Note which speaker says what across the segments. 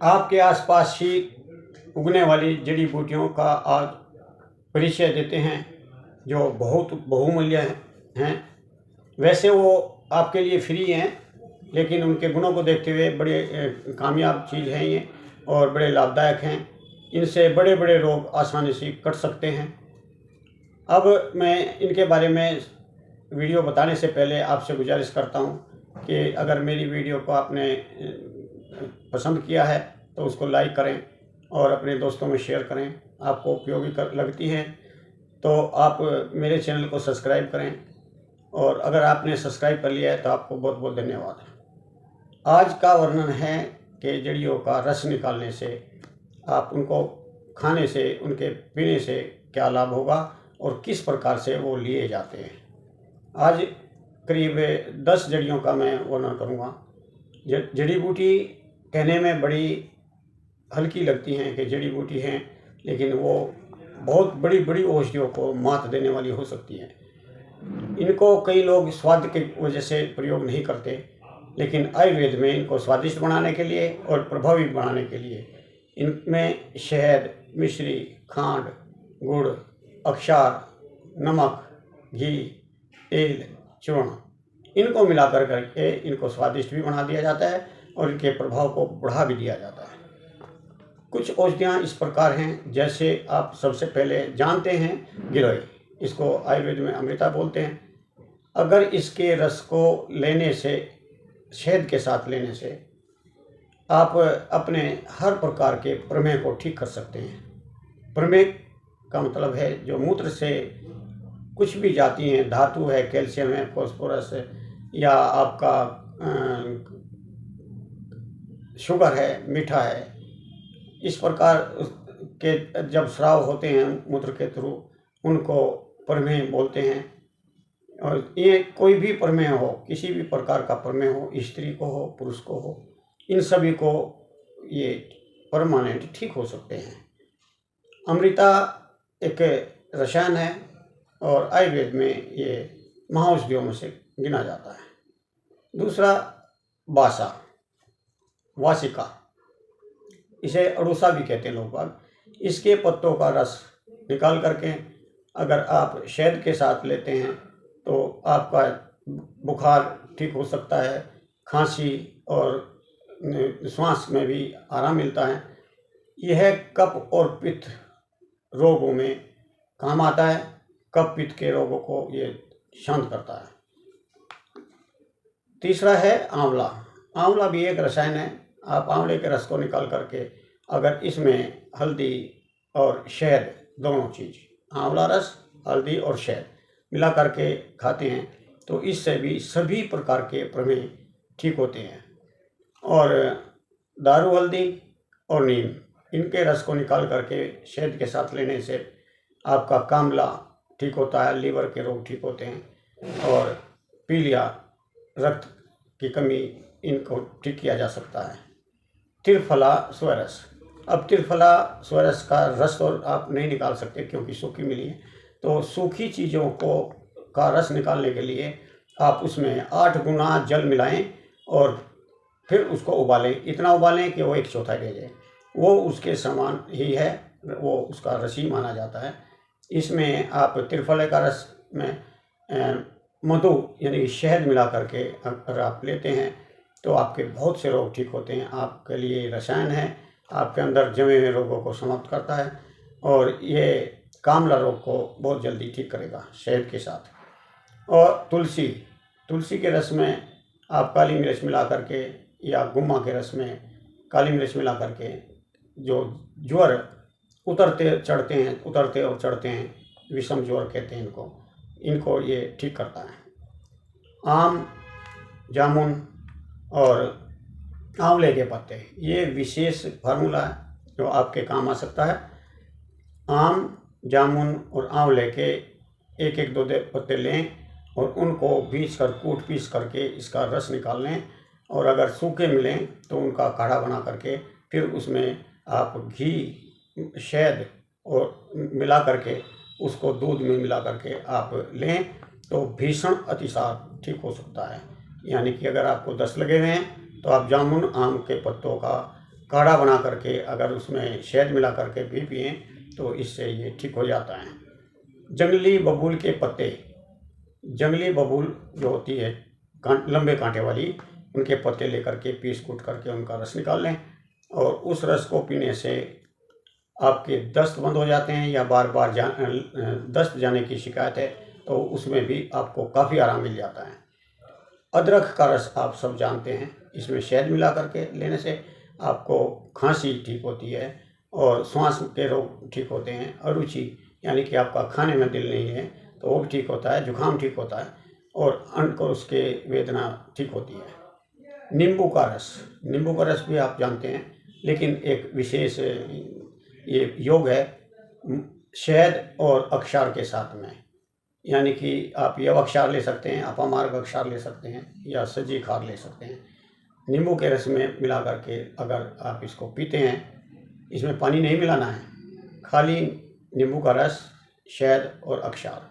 Speaker 1: आपके आसपास ही उगने वाली जड़ी बूटियों का आज परिचय देते हैं जो बहुत बहुमूल्य हैं। वैसे वो आपके लिए फ्री हैं, लेकिन उनके गुणों को देखते हुए बड़े कामयाब चीज़ हैं ये और बड़े लाभदायक हैं। इनसे बड़े बड़े रोग आसानी से कट सकते हैं। अब मैं इनके बारे में वीडियो बताने से पहले आपसे गुजारिश करता हूँ कि अगर मेरी वीडियो को आपने पसंद किया है तो उसको लाइक करें और अपने दोस्तों में शेयर करें। आपको उपयोगी लगती है तो आप मेरे चैनल को सब्सक्राइब करें, और अगर आपने सब्सक्राइब कर लिया है तो आपको बहुत बहुत धन्यवाद। आज का वर्णन है कि जड़ियों का रस निकालने से, आप उनको खाने से, उनके पीने से क्या लाभ होगा और किस प्रकार से वो लिए जाते हैं। आज करीब 10 जड़ियों का मैं वर्णन करूँगा। जड़ी बूटी कहने में बड़ी हल्की लगती हैं कि जड़ी बूटी हैं, लेकिन वो बहुत बड़ी बड़ी औषधियों को मात देने वाली हो सकती हैं। इनको कई लोग स्वाद की वजह से प्रयोग नहीं करते, लेकिन आयुर्वेद में इनको स्वादिष्ट बनाने के लिए और प्रभावी बनाने के लिए इनमें शहद, मिश्री, खांड, गुड़, अक्षार, नमक, घी, तेल, चूर्ण, इनको मिलाकर करके इनको स्वादिष्ट भी बना दिया जाता है और इनके प्रभाव को बढ़ा भी दिया जाता है। कुछ औषधियाँ इस प्रकार हैं, जैसे आप सबसे पहले जानते हैं गिलोय, इसको आयुर्वेद में अमृता बोलते हैं। अगर इसके रस को लेने से, शहद के साथ लेने से, आप अपने हर प्रकार के प्रमेह को ठीक कर सकते हैं। प्रमेह का मतलब है जो मूत्र से कुछ भी जाती हैं, धातु है, कैल्शियम है, फॉस्फोरस है, या आपका शुगर है, मीठा है, इस प्रकार के जब स्राव होते हैं मूत्र के थ्रू, उनको प्रमेह बोलते हैं। और ये कोई भी प्रमेह हो, किसी भी प्रकार का प्रमेह हो, स्त्री को हो, पुरुष को हो, इन सभी को ये परमानेंट ठीक हो सकते हैं। अमृता एक रसायन है और आयुर्वेद में ये महाऔषधियों में से गिना जाता है। दूसरा बासा, वासिका, इसे अड़ूसा भी कहते हैं लोग बाग। इसके पत्तों का रस निकाल करके अगर आप शहद के साथ लेते हैं तो आपका बुखार ठीक हो सकता है, खांसी और श्वास में भी आराम मिलता है। यह कफ और पित्त रोगों में काम आता है। कफ पित्त के रोगों को ये शांत करता है। तीसरा है आंवला। आंवला भी एक रसायन है। आप आंवले के रस को निकाल करके अगर इसमें हल्दी और शहद, दोनों चीज़, आंवला रस, हल्दी और शहद मिला करके खाते हैं तो इससे भी सभी प्रकार के प्रमेह ठीक होते हैं। और दारू, हल्दी और नीम, इनके रस को निकाल करके शहद के साथ लेने से आपका कामला ठीक होता है, लीवर के रोग ठीक होते हैं, और पीलिया, रक्त की कमी, इनको ठीक किया जा सकता है। त्रिफला स्वरस। अब त्रिफला स्वरस का रस तो आप नहीं निकाल सकते क्योंकि सूखी मिली है, तो सूखी चीज़ों को का रस निकालने के लिए आप उसमें 8 गुना जल मिलाएं और फिर उसको उबालें। इतना उबालें कि वो 1/4 रह जाए। वो उसके समान ही है, वो उसका रस ही माना जाता है। इसमें आप त्रिफले का रस में मधु यानी शहद मिला करके अगर आप लेते हैं तो आपके बहुत से रोग ठीक होते हैं। आपके लिए रसायन है, आपके अंदर जमे हुए रोगों को समाप्त करता है और ये कामला रोग को बहुत जल्दी ठीक करेगा शहद के साथ। और तुलसी, तुलसी के रस में आप काली मिर्च मिला करके या गुम्मा के रस में काली मिर्च मिला करके, जो ज्वर उतरते चढ़ते हैं, उतरते और चढ़ते हैं, विषम ज्वर कहते हैं इनको ये ठीक करता है। आम, जामुन और आंवले के पत्ते, ये विशेष फार्मूला है जो आपके काम आ सकता है। आम, जामुन और आंवले के एक एक 2 पत्ते लें और उनको कूट पीस करके इसका रस निकाल लें, और अगर सूखे मिलें तो उनका काढ़ा बना करके फिर उसमें आप घी, शहद और मिला करके उसको दूध में मिला करके आप लें तो भीषण अतिसार ठीक हो सकता है। यानी कि अगर आपको दस्त लगे हुए हैं तो आप जामुन, आम के पत्तों का काढ़ा बना करके अगर उसमें शहद मिला करके भी पिएँ तो इससे ये ठीक हो जाता है। जंगली बबूल के पत्ते, जंगली बबूल जो होती है लंबे कांटे वाली, उनके पत्ते लेकर के पीस कूट करके उनका रस निकाल लें और उस रस को पीने से आपके दस्त बंद हो जाते हैं, या बार बार दस्त जाने की शिकायत है तो उसमें भी आपको काफ़ी आराम मिल जाता है। अदरक का रस आप सब जानते हैं, इसमें शहद मिला करके लेने से आपको खांसी ठीक होती है और श्वास के रोग ठीक होते हैं। अरुचि यानी कि आपका खाने में दिल नहीं है तो वो भी ठीक होता है, जुकाम ठीक होता है और अंडकोश के वेदना ठीक होती है। नींबू का रस, नींबू का रस भी आप जानते हैं, लेकिन एक विशेष ये योग है शहद और अक्षार के साथ में, यानी कि आप यव अक्षार ले सकते हैं, अपमार्ग अक्षार ले सकते हैं या सज्जी खार ले सकते हैं। नींबू के रस में मिला करके अगर आप इसको पीते हैं, इसमें पानी नहीं मिलाना है, खाली नींबू का रस, शहद और अक्षार,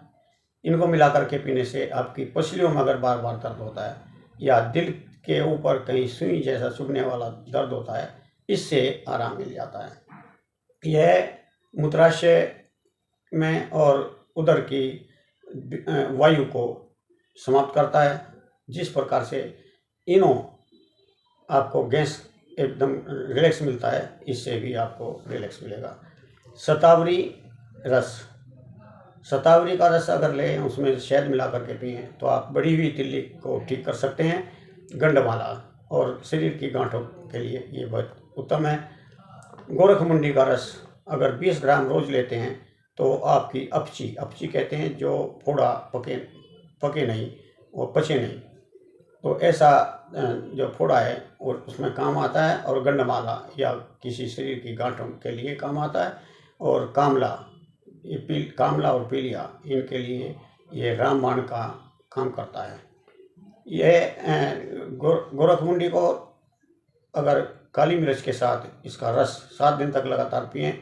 Speaker 1: इनको मिला करके पीने से आपकी पसलियों में अगर बार बार दर्द होता है या दिल के ऊपर कहीं सुई जैसा चुभने वाला दर्द होता है, इससे आराम मिल जाता है। यह मूत्राशय में और उदर की वायु को समाप्त करता है। जिस प्रकार से इनो आपको गैस एकदम रिलैक्स मिलता है, इससे भी आपको रिलैक्स मिलेगा। शतावरी रस, शतावरी का रस अगर लें, उसमें शहद मिला करके पिएँ तो आप बढ़ी हुई तिल्ली को ठीक कर सकते हैं। गंडमाला और शरीर की गांठों के लिए ये बहुत उत्तम है। गोरखमुंडी का रस अगर 20 ग्राम रोज़ लेते हैं तो आपकी अपची कहते हैं जो फोड़ा पके नहीं और पचे नहीं, तो ऐसा जो फोड़ा है और उसमें काम आता है। और गंडमाला या किसी शरीर की गांठों के लिए काम आता है। और कामला, ये कामला और पीलिया, इनके लिए ये रामबाण का काम करता है। यह गोरखमुंडी को अगर काली मिर्च के साथ इसका रस 7 दिन तक लगातार पिएं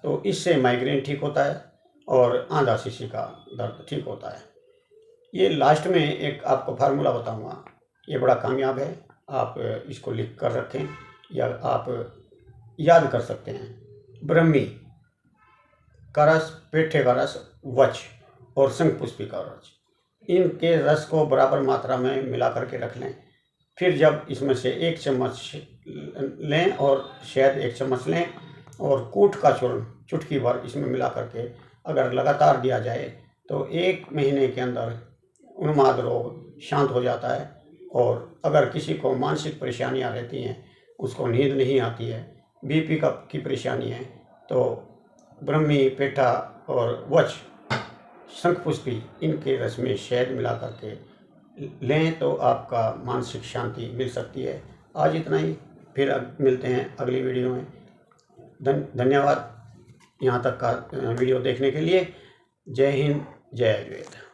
Speaker 1: तो इससे माइग्रेन ठीक होता है और आंधा शीशी का दर्द ठीक होता है। ये लास्ट में एक आपको फार्मूला बताऊंगा, ये बड़ा कामयाब है, आप इसको लिख कर रखें या आप याद कर सकते हैं। ब्रह्मी का रस, पेठे का रस, वच और शंखपुष्पी का रस, इनके रस को बराबर मात्रा में मिला करके रख लें। फिर जब इसमें से 1 चम्मच लें और शहद 1 चम्मच लें और कूट का चूर्ण चुटकी भर इसमें मिला करके अगर लगातार दिया जाए तो 1 महीने के अंदर उन्माद रोग शांत हो जाता है। और अगर किसी को मानसिक परेशानियां रहती हैं, उसको नींद नहीं आती है, बीपी की परेशानी है, तो ब्रह्मी, पेठा और वच, शंखपुष्पी, इनके रस में शहद मिला करके लें तो आपका मानसिक शांति मिल सकती है। आज इतना ही, फिर मिलते हैं अगली वीडियो में। धन्यवाद यहाँ तक का वीडियो देखने के लिए। जय हिंद, जय आयुर्वेद।